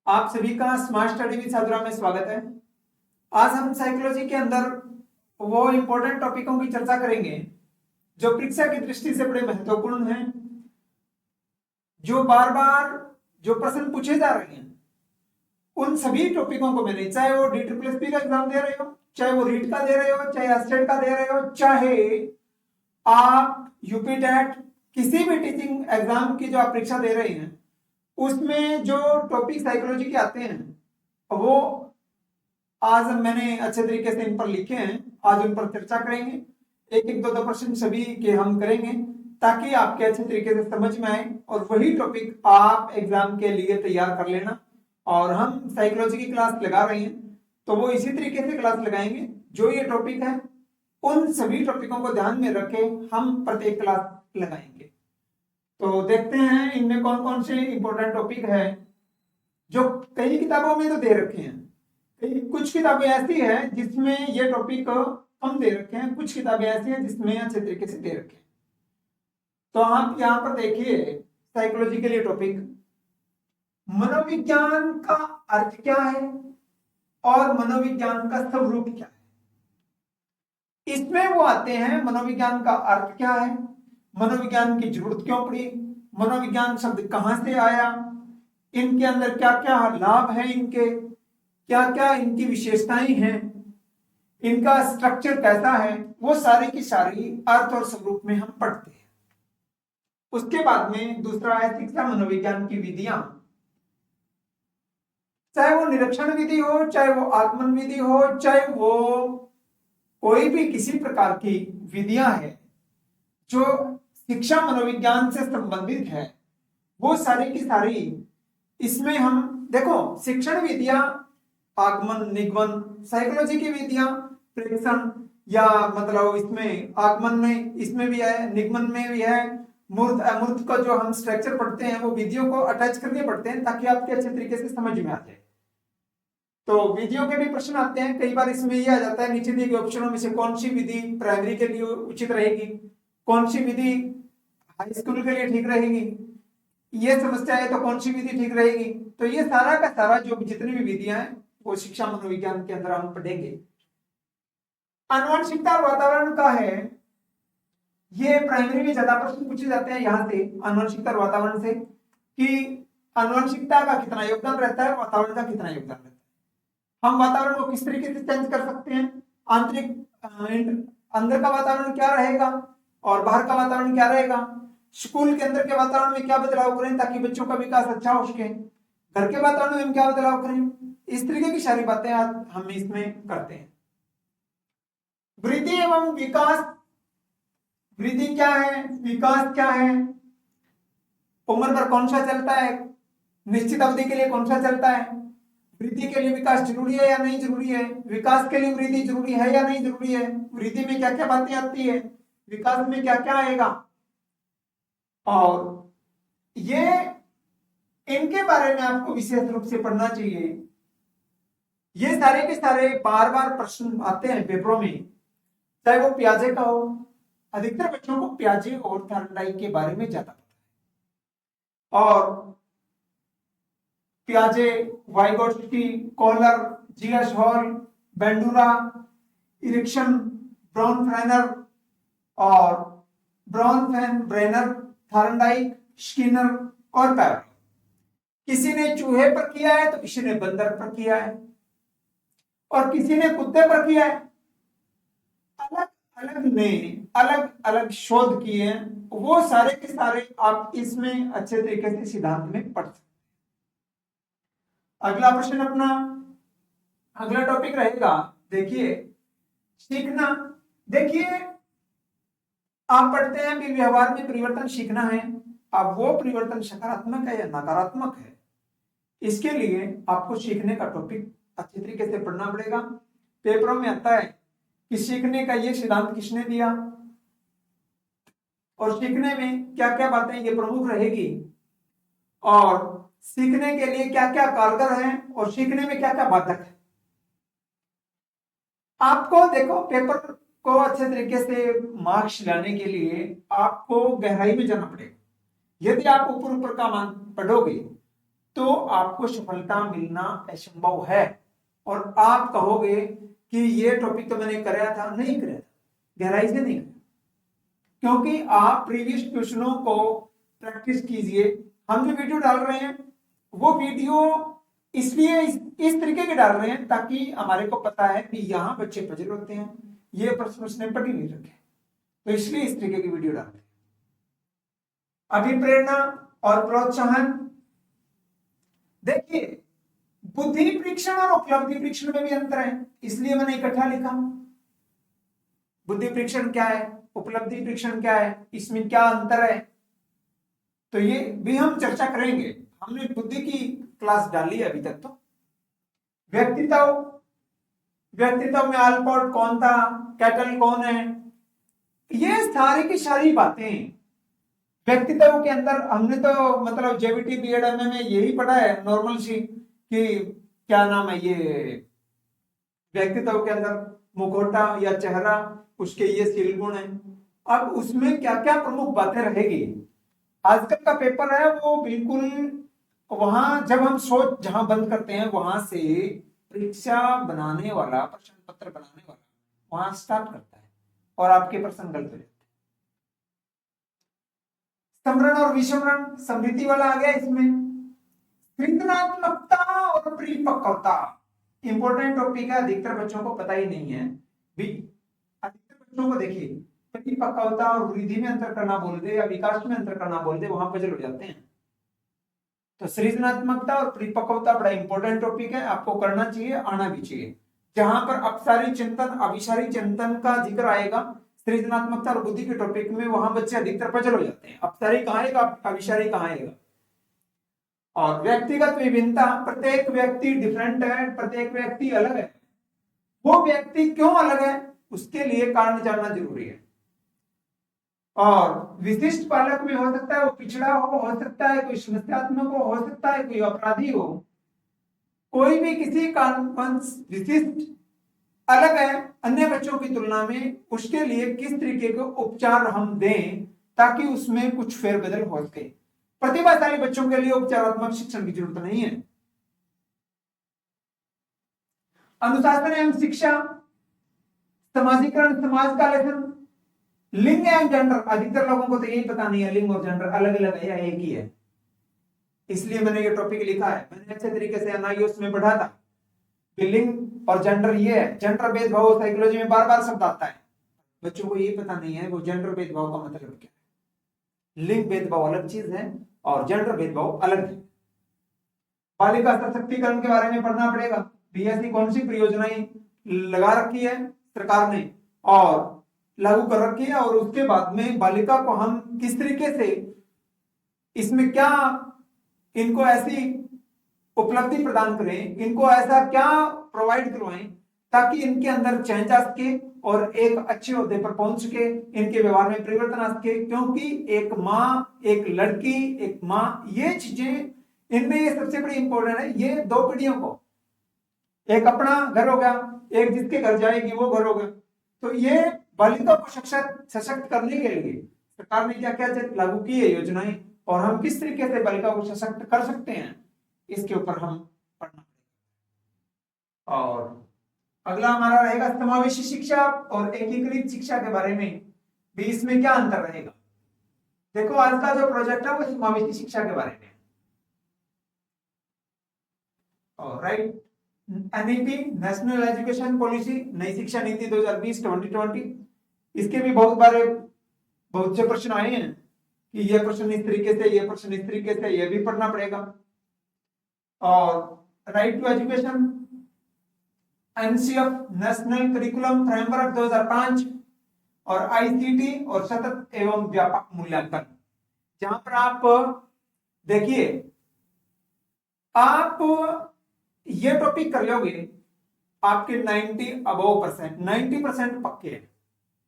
आप सभी का स्मार्ट स्टडी विद साधुराम में स्वागत है। आज हम साइकोलॉजी के अंदर वो इंपॉर्टेंट टॉपिकों की चर्चा करेंगे जो परीक्षा की दृष्टि से बड़े महत्वपूर्ण हैं, जो बार बार जो प्रश्न पूछे जा रहे हैं। उन सभी टॉपिकों को मैंने, चाहे वो DSSP का एग्जाम दे रहे हो, चाहे वो रीट का दे रहे हो, चाहे एस्टेट का दे रहे हो, चाहे आप यूपी टेट किसी भी टीचिंग एग्जाम की जो आप परीक्षा दे रहे हैं, उसमें जो टॉपिक साइकोलॉजी के आते हैं वो आज मैंने अच्छे तरीके से इन पर लिखे हैं। आज उन पर चर्चा करेंगे, एक एक दो प्रश्न सभी के हम करेंगे ताकि आपके अच्छे तरीके से समझ में आए और वही टॉपिक आप एग्जाम के लिए तैयार कर लेना। और हम साइकोलॉजी की क्लास लगा रहे हैं तो वो इसी तरीके से क्लास लगाएंगे, जो ये टॉपिक है उन सभी टॉपिकों को ध्यान में रखे हम प्रत्येक क्लास लगाएंगे। तो देखते हैं इनमें कौन कौन से इंपॉर्टेंट टॉपिक है जो कई किताबों में तो दे रखे हैं। कुछ किताबें ऐसी हैं जिसमें ये टॉपिक कम दे रखे हैं, कुछ किताबें ऐसी हैं जिसमें अच्छे तरीके से दे रखे हैं। तो आप यहाँ पर देखिए साइकोलॉजी के लिए टॉपिक, मनोविज्ञान का अर्थ क्या है और मनोविज्ञान का स्वरूप क्या है। इसमें वो आते हैं मनोविज्ञान का अर्थ क्या है, मनोविज्ञान की जरूरत क्यों पड़ी, मनोविज्ञान शब्द कहां से आया, इनके अंदर क्या क्या लाभ है, इनके क्या क्या इनकी विशेषताएं हैं, इनका स्ट्रक्चर कैसा है, वो सारी की सारी अर्थ और स्वरूप में हम पढ़ते हैं। उसके बाद में दूसरा है शिक्षा मनोविज्ञान की विधियां, चाहे वो निरीक्षण विधि हो, चाहे वो आगमन विधि हो, चाहे वो कोई भी किसी प्रकार की विधियां हैं जो शिक्षा मनोविज्ञान से संबंधित है, वो सारी की सारी इसमें हम देखो। शिक्षण विधियां, आगमन, निगमन, साइकोलॉजी की विधियां, प्रेक्षण या मतलब इसमें आगमन में इसमें भी है, निगमन में भी है, मूर्त अमूर्त का जो हम स्ट्रक्चर पढ़ते हैं वो विधियों को अटैच करके पढ़ते हैं ताकि आपके अच्छे तरीके से समझ में आ जाए। तो विधियों के भी प्रश्न आते हैं, कई बार इसमें ये आ जाता है नीचे दिए गए ऑप्शनों में से कौन सी विधि प्राइमरी के लिए उचित रहेगी, कौन सी विधि हाई स्कूल के लिए ठीक रहेगी, ये समस्या है तो कौन सी विधि ठीक रहेगी। तो ये सारा का सारा जो जितनी भी विधियां हैं वो शिक्षा मनोविज्ञान के अंदर हम पढ़ेंगे। आनुवंशिकता और वातावरण का है, ये प्राइमरी में ज्यादा प्रश्न पूछे जाते हैं यहाँ से आनुवंशिकता और वातावरण से कि आनुवंशिकता का कितना योगदान रहता है, वातावरण का कितना योगदान रहता है, हम वातावरण को किस तरीके से चेंज कर सकते हैं, आंतरिक अंदर का वातावरण क्या रहेगा और बाहर का वातावरण क्या रहेगा, स्कूल के अंदर के वातावरण में क्या बदलाव करें ताकि बच्चों का विकास अच्छा हो सके, घर के वातावरण में हम क्या बदलाव करें, इस तरीके की सारी बातें आज हम इसमें करते हैं। वृद्धि एवं विकास, वृद्धि क्या है, विकास क्या है, उम्र पर कौन सा चलता है, निश्चित अवधि के लिए कौन सा चलता है, वृद्धि के लिए विकास जरूरी है या नहीं जरूरी है, विकास के लिए वृद्धि जरूरी है या नहीं जरूरी है, वृद्धि में क्या क्या बातें आती है, विकास में क्या क्या आएगा, और ये इनके बारे में आपको विशेष रूप से पढ़ना चाहिए। ये सारे के सारे बार बार प्रश्न आते हैं पेपरों में, चाहे वो पियाजे का हो, अधिकतर बच्चों को पियाजे और थॉर्नडाइक के बारे में ज्यादा पता है। और पियाजे, वाइगोट्स्की, collar, GS hall, Bandura, Erikson, ब्राउनफेनर और ब्रेनर, थॉर्नडाइक, स्किनर और पैरल। किसी ने चूहे पर किया है तो किसी ने बंदर पर किया है और किसी ने कुत्ते पर किया है। अलग अलग ने अलग अलग शोध किए हैं, वो सारे के सारे आप इसमें अच्छे तरीके से सिद्धांत में पढ़ सकते हैं। अगला प्रश्न अपना, अगला टॉपिक रहेगा, देखिए सीखना। देखिए आप पढ़ते हैं कि व्यवहार में परिवर्तन सीखना है, अब वो परिवर्तन सकारात्मक है या नकारात्मक है, इसके लिए आपको सीखने का टॉपिक अच्छे तरीके से पढ़ना पड़ेगा। पेपरों में आता है कि सीखने का ये सिद्धांत किसने दिया और सीखने में क्या क्या बातें ये प्रमुख रहेगी और सीखने के लिए क्या क्या कारगर है और सीखने में क्या क्या बाधक है। आपको देखो पेपर को अच्छे तरीके से मार्क्स लाने के लिए आपको गहराई में जाना पड़ेगा। यदि आप ऊपर ऊपर का मान पढ़ोगे तो आपको सफलता मिलना असंभव है। और आप कहोगे कि ये टॉपिक तो मैंने कराया था, नहीं कराया था, गहराई से नहीं कराया, क्योंकि आप प्रीवियस क्वेश्चनों को प्रैक्टिस कीजिए। हम जो वीडियो डाल रहे हैं वो वीडियो इसलिए इस तरीके के डाल रहे हैं ताकि हमारे को पता है कि यहाँ बच्चे पजल होते हैं, ये प्रश्न उसने पढ़ ही नहीं रखे, तो इसलिए इस तरीके की वीडियो डालते हैं। अभिप्रेरणा और प्रोत्साहन, देखिए बुद्धि परीक्षण और उपलब्धि परीक्षण में भी अंतर है, इसलिए मैंने इकट्ठा लिखा। बुद्धि परीक्षण क्या है, उपलब्धि परीक्षण क्या है, इसमें क्या अंतर है, तो ये भी हम चर्चा करेंगे। हमने बुद्धि की क्लास डाली है अभी तक। तो व्यक्तित्व, व्यक्तित्व में अल्पोर्ट कौन था, कैटल कौन है, ये सारी की सारी बातें व्यक्तित्व के अंदर हमने तो मतलब जेबीटी बीएड में यही पढ़ा है नॉर्मल सी कि क्या नाम है ये व्यक्तित्व के अंदर मुखौटा या चेहरा, उसके ये सील गुण है। अब उसमें क्या क्या प्रमुख बातें रहेगी, आजकल का पेपर है वो बिल्कुल वहां जब हम सोच जहां बंद करते हैं वहां से परीक्षा बनाने वाला, प्रश्न पत्र बनाने वाला वहां स्टार्ट करता है और आपके प्रश्न गलत हो जाते हैं। समरण और विषमरण, समृद्धि वाला आ गया इसमें। सृजनात्मकता और परिपक्वता इंपॉर्टेंट टॉपिक है, अधिकतर बच्चों को पता ही नहीं है। अधिकतर बच्चों को देखिए परिपक्वता और वृद्धि में अंतर करना बोल दे या विकास में अंतर करना बोल दे, वहां पजल हो जाते हैं। तो सृजनात्मकता और परिपक्वता बड़ा इंपॉर्टेंट टॉपिक है, आपको करना चाहिए, आना भी चाहिए। जहां पर अपसारी चिंतन अभिसारी चिंतन का जिक्र आएगा सृजनात्मकता और बुद्धि के टॉपिक में, वहां बच्चे अधिकतर पजल हो जाते हैं, अपसारी कहां आएगा, अभिसारी कहां आएगा। और व्यक्तिगत विभिन्नता, प्रत्येक व्यक्ति डिफरेंट है, प्रत्येक व्यक्ति अलग है, वो व्यक्ति क्यों अलग है उसके लिए कारण जानना जरूरी है। और विशिष्ट बालक में हो सकता है वो पिछड़ा हो सकता है कोई समस्यात्मक हो सकता है कोई अपराधी हो, कोई भी किसी कारण विशिष्ट अलग है अन्य बच्चों की तुलना में, उसके लिए किस तरीके के उपचार हम दें ताकि उसमें कुछ फेरबदल हो सके। प्रतिभाशाली बच्चों के लिए उपचारात्मक शिक्षण की जरूरत नहीं है। अनुशासन एवं शिक्षा, समाजीकरण, समाज का लेखन, लिंग एवं जेंडर, अधिकतर लोगों को तो यही पता नहीं है लिंग और जेंडर अलग अलग है या एक ही है, इसलिए मैंने ये टॉपिक लिखा है। मैंने अच्छे तरीके से एनआईओएस में पढ़ा था कि लिंग और जेंडर ये है, जेंडर भेदभाव साइकोलॉजी में बार बार शब्द आता है, बच्चों को ये पता नहीं है वो जेंडर भेदभाव का मतलब क्या है। लिंग भेदभाव अलग चीज है और जेंडर भेदभाव अलग है। बालिका सशक्तिकरण के बारे में पढ़ना पड़ेगा, बीएससी कौन सी परियोजनाएं लगा रखी है सरकार ने और लागू कर रखी है, और उसके बाद में बालिका को हम किस तरीके से इसमें क्या इनको ऐसी उपलब्धि प्रदान करें, इनको ऐसा क्या प्रोवाइड करवाएं ताकि इनके अंदर चेंज आ सके और एक अच्छे ओहदे पर पहुंच सके, इनके व्यवहार में परिवर्तन आ सके। क्योंकि एक माँ, एक लड़की, एक माँ, ये चीजें इनमें ये सबसे बड़ी इंपॉर्टेंट है। ये दो पीढ़ियों को, एक अपना घर हो गया, एक जिसके घर जाएगी वो घर हो गया, तो ये बालिका को सशक्त करने के लिए सरकार ने क्या क्या लागू की है योजनाएं, और हम किस तरीके से बालिका को सशक्त कर सकते हैं इसके ऊपर हम पढ़ना पड़ेगा। और अगला हमारा रहेगा समावेशी शिक्षा और एकीकृत शिक्षा के बारे में भी, इसमें क्या अंतर रहेगा। देखो आज का जो प्रोजेक्ट है वो समावेशी शिक्षा के बारे में, right. NEP, national education policy, नई शिक्षा नीति 2020-2020, इसके भी बहुत से प्रश्न आए हैं कि ये प्रश्न इस तरीके से, ये प्रश्न इस तरीके से, ये भी पढ़ना पड़ेगा। और right to education, NCF, national curriculum framework 2005, और आईसीटी और सतत एवं व्यापक मूल्यांकन, जहां पर आप देखिए आप ये टॉपिक कर लोगे आपके 90% पक्के हैं,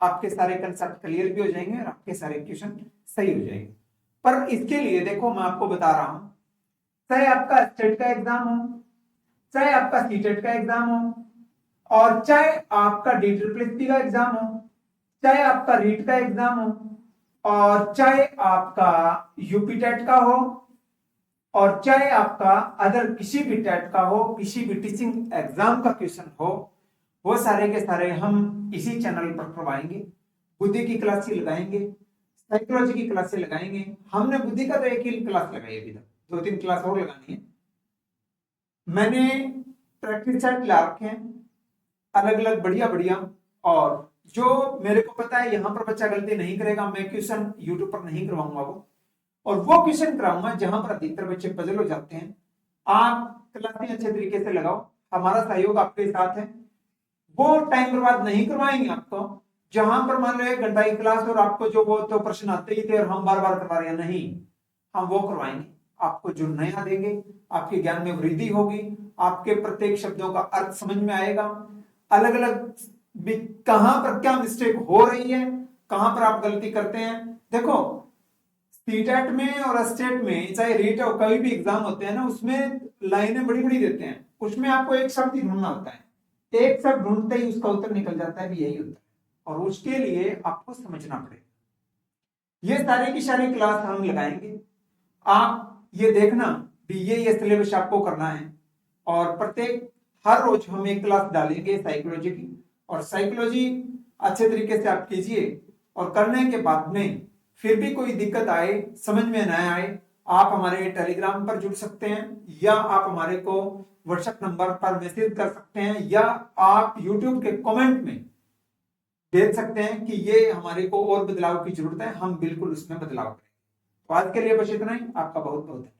आपके सारे कंसेप्ट क्लियर भी हो जाएंगे और आपके सारे क्वेश्चन सही हो जाएंगे। पर इसके लिए देखो मैं आपको बता रहा हूं, चाहे आपका स्टेट का एग्जाम हो, चाहे आपका सीटेट का एग्जाम हो, और चाहे आपका DSSC का एग्जाम हो, चाहे आपका रीट का एग्जाम हो, और चाहे आपका यूपी टेट का हो, और चाहे आपका अदर किसी भी टेट का हो, किसी भी टीचिंग एग्जाम का क्वेश्चन हो, वो सारे के सारे हम इसी चैनल पर करवाएंगे। बुद्धि की क्लास ही लगाएंगे, साइकोलॉजी की क्लासें लगाएंगे। हमने बुद्धि का तो एक ही क्लास लगाई अभी तक, 2-3 क्लास और लगानी है। मैंने प्रैक्टिस सेट ला रखे हैं अलग अलग बढ़िया बढ़िया, और जो मेरे को पता है यहाँ पर बच्चा गलती नहीं करेगा, मैं क्वेश्चन यूट्यूब पर नहीं करवाऊंगा वो, और वो क्वेश्चन कराऊंगा जहां पर अधिकतर बच्चे पजल हो जाते हैं। आप क्लासें अच्छे तरीके से लगाओ, हमारा सहयोग आपके साथ है। वो टाइम बर्बाद नहीं करवाएंगे आपको, जहां पर मान लो 1 घंटा की क्लास और आपको जो वो तो प्रश्न आते ही थे और हम बार बार करवा रहे हैं, नहीं, हम वो करवाएंगे आपको जो नया देंगे। आपके ज्ञान में वृद्धि होगी, आपके प्रत्येक शब्दों का अर्थ समझ में आएगा, अलग अलग कहां पर क्या मिस्टेक हो रही है, कहां पर आप गलती करते हैं। देखो सीटेट में और स्टेट में, चाहे रीट और कोई भी एग्जाम होते हैं ना, उसमें लाइनें बड़ी बड़ी देते हैं, उसमें आपको एक शब्द ही ढूंढना होता है, एक शब्द ढूंढते ही उसका उत्तर निकल जाता है, भी यही होता है, और उसके लिए आपको समझना पड़ेगा। ये सारी की सारी क्लास हम लगाएंगे, आप ये देखना भी ये सिलेबस आपको करना है, और प्रत्येक हर रोज हम एक क्लास डालेंगे साइकोलॉजी की, और साइकोलॉजी अच्छे तरीके से आप कीजिए, और करने के बाद में फिर भी कोई दिक्कत आए, समझ में न आए, आप हमारे टेलीग्राम पर जुड़ सकते हैं, या आप हमारे को व्हाट्सएप नंबर पर मैसेज कर सकते हैं, या आप यूट्यूब के कमेंट में देख सकते हैं कि ये हमारे को और बदलाव की जरूरत है, हम बिल्कुल उसमें बदलाव करेंगे। तो आज के लिए बस इतना ही, आपका बहुत बहुत धन्यवाद।